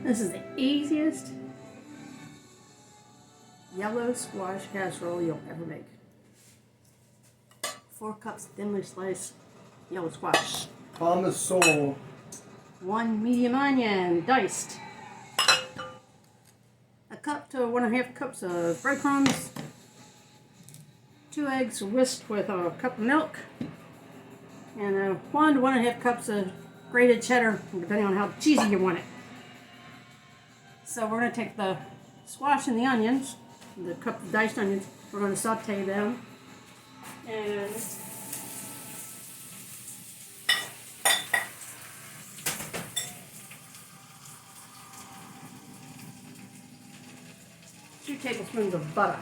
This is the easiest yellow squash casserole you'll ever make. 4 cups thinly sliced yellow squash. Parmesan. 1 medium onion, diced. 1 cup to 1.5 cups of breadcrumbs. 2 eggs whisked with a cup of milk. And 1 to 1.5 cups of grated cheddar, depending on how cheesy you want it. So we're going to take the squash and the onions, the cup of diced onions, we're going to saute them. And two tablespoons of butter.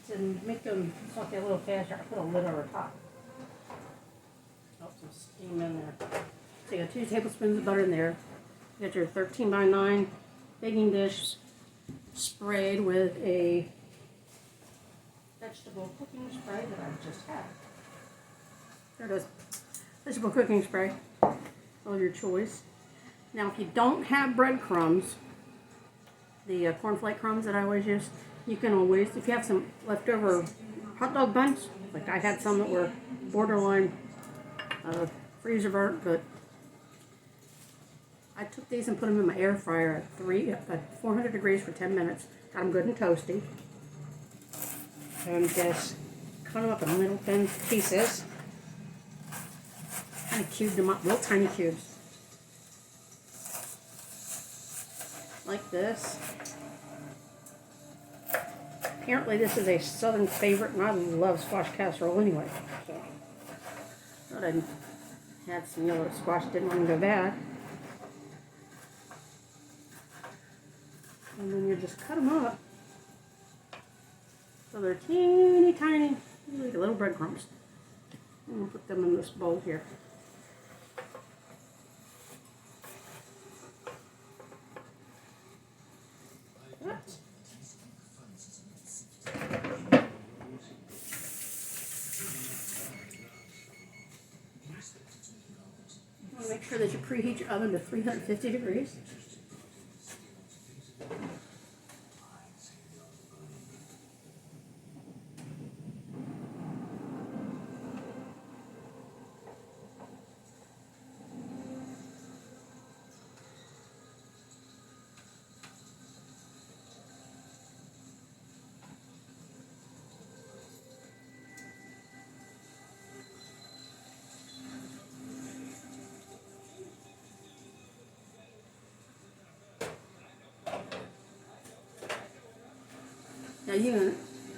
To make them saute a little faster, I put a lid over top. Help some steam in there. So you got 2 tablespoons of butter in there. You got your 13x9 baking dish sprayed with a vegetable cooking spray that I just had. There it is. Vegetable cooking spray of your choice. Now if you don't have breadcrumbs, the cornflake crumbs that I always use, you can always, if you have some leftover hot dog buns, like I had some that were borderline freezer burnt, but I took these and put them in my air fryer at 400 degrees for 10 minutes. Got them good and toasty. And just cut them up in little thin pieces. Kind of cubed them up, little tiny cubes. Like this. Apparently this is a southern favorite, and I love squash casserole anyway. So, thought I'd had some yellow squash, didn't want to go bad. And then you just cut them up so they're teeny tiny, like little breadcrumbs. And we'll put them in this bowl here. Make sure that you preheat your oven to 350 degrees. Now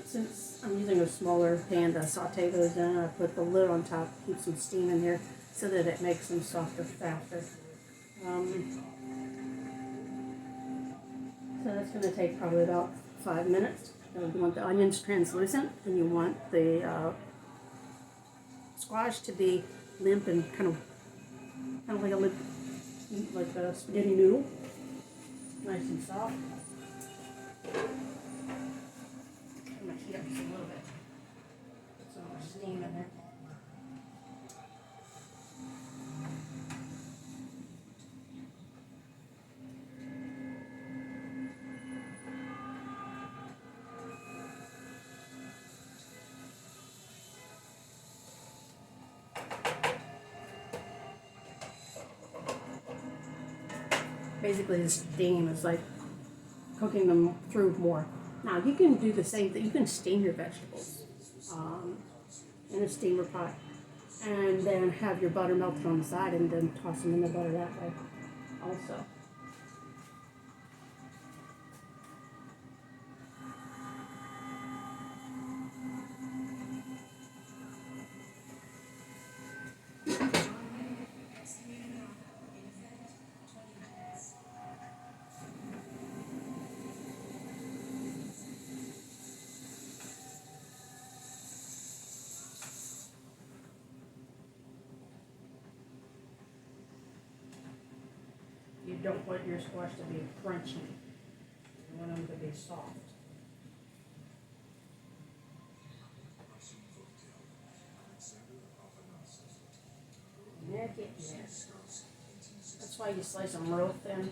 since I'm using a smaller pan to saute those in, I put the lid on top, keep some steam in there so that it makes them softer faster. So that's going to take probably about 5 minutes. You want the onions translucent, and you want the squash to be limp and kind of like a spaghetti noodle, nice and soft. I'm going to heat up just a little bit. Put some more steam in there. Basically, the steam is like cooking them through more. Now, you can do the same thing. You can steam your vegetables in a steamer pot and then have your butter melted on the side and then toss them in the butter that way also. You don't want your squash to be crunchy. You want them to be soft. Neck it, neck. That's why you slice them real thin.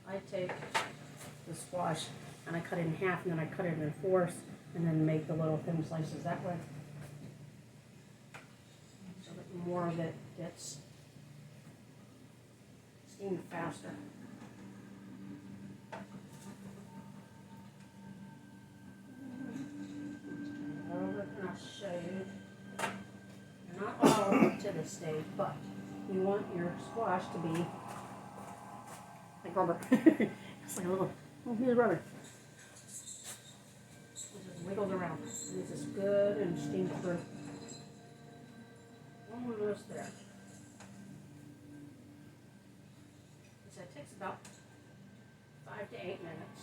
I take the squash and I cut it in half, and then I cut it in fourths, and then make the little thin slices that way. So that more of it gets steamed faster. Over, and I'll show you. Not all up to this stage, but you want your squash to be like rubber. It's like a little piece of rubber. It just wiggles around. And it's just good and steamed through. Almost there. So it takes about 5 to 8 minutes.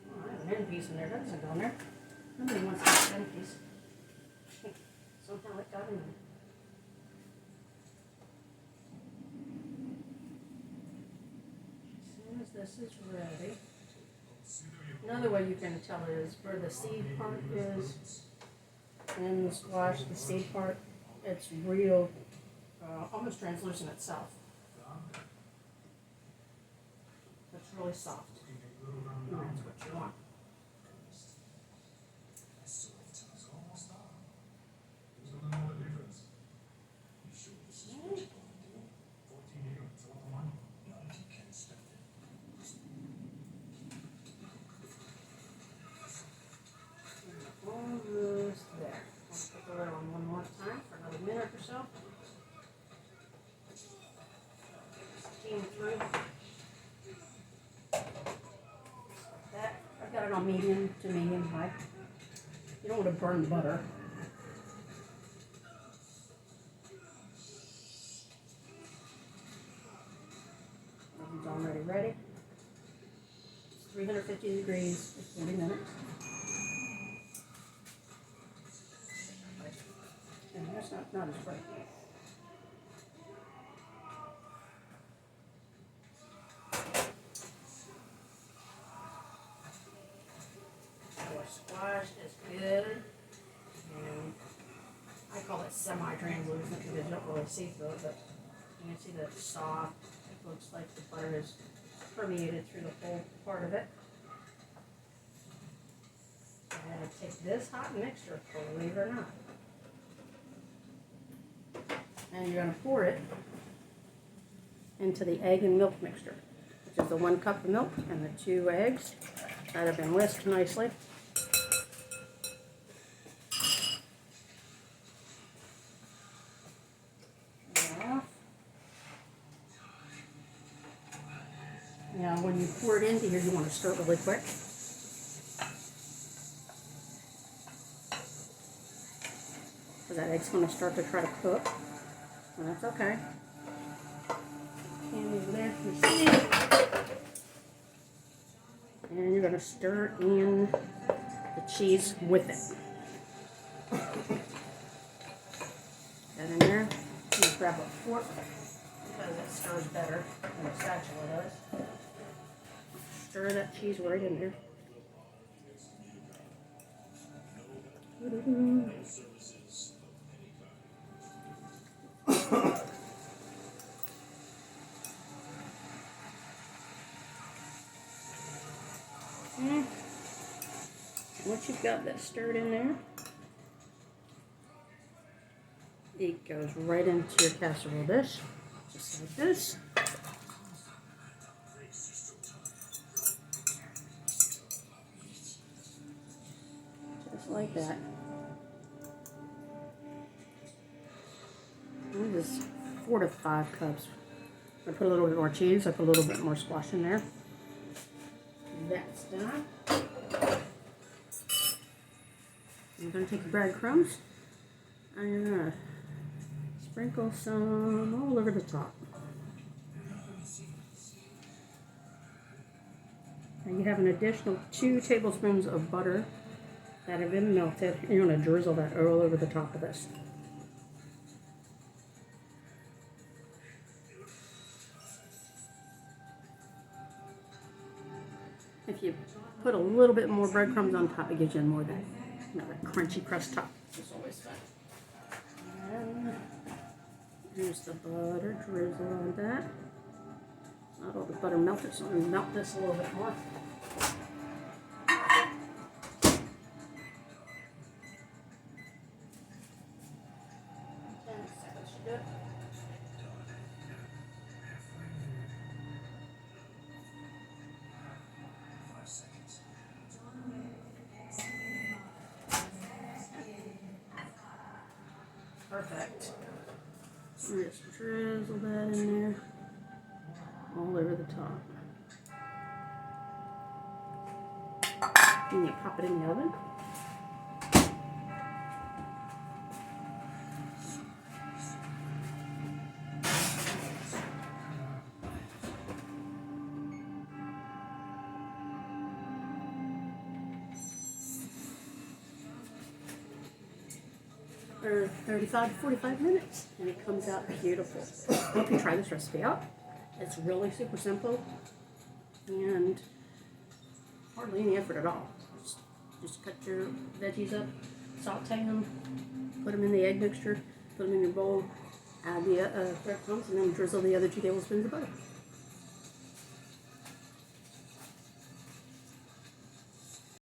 Oh, I have an end piece in there. That doesn't go in there. Nobody wants that end piece. Somehow it got in there. As soon as this is ready, another way you can tell is where the seed part is in the squash, the seed part, it's real, almost translucent itself. It's really soft. And that's what you want. Almost there. I'll put the lid on one more time for another minute or so. Steam through. Like that. I've got it on medium to medium high. You don't want to burn butter. Oven's already ready. It's 350 degrees for 40 minutes. And that's not as bright. Our squash is good. And I call it semi-translucent because you don't really see through it, but you can see that it's soft. It looks like the butter is permeated through the whole part of it. I'm going to take this hot mixture, believe it or not. And you're going to pour it into the egg and milk mixture, which is the 1 cup of milk and the 2 eggs that have been whisked nicely. Now, when you pour it into here, you want to stir it really quick. Because that egg's going to start to try to cook. And that's okay. And you lift your seed. And you're going to stir in the cheese with it. That in there. You grab a fork because it stirs better than a spatula does. Stir that cheese right in there. Once you've got that stirred in there, it goes right into your casserole dish, just like this. Just like that. And this is 4 to 5 cups. I put a little bit more cheese, I put a little bit more squash in there. That's done. You're going to take the breadcrumbs and you're going to sprinkle some all over the top. And you have an additional 2 tablespoons of butter that have been melted. And you're going to drizzle that all over the top of this. If you put a little bit more breadcrumbs on top, it gives you more of that, that crunchy crust top. It's always fun. And here's the butter drizzle on that. Not all the butter melted, so I'm going to melt this a little bit more. Perfect. Just drizzle that in there, all over the top. And you pop it in the oven. For 35 to 45 minutes, and it comes out beautiful. I hope you try this recipe out. It's really super simple and hardly any effort at all. Just cut your veggies up, saute them, put them in the egg mixture, put them in your bowl, add the breadcrumbs, and then drizzle the other 2 tablespoons of butter.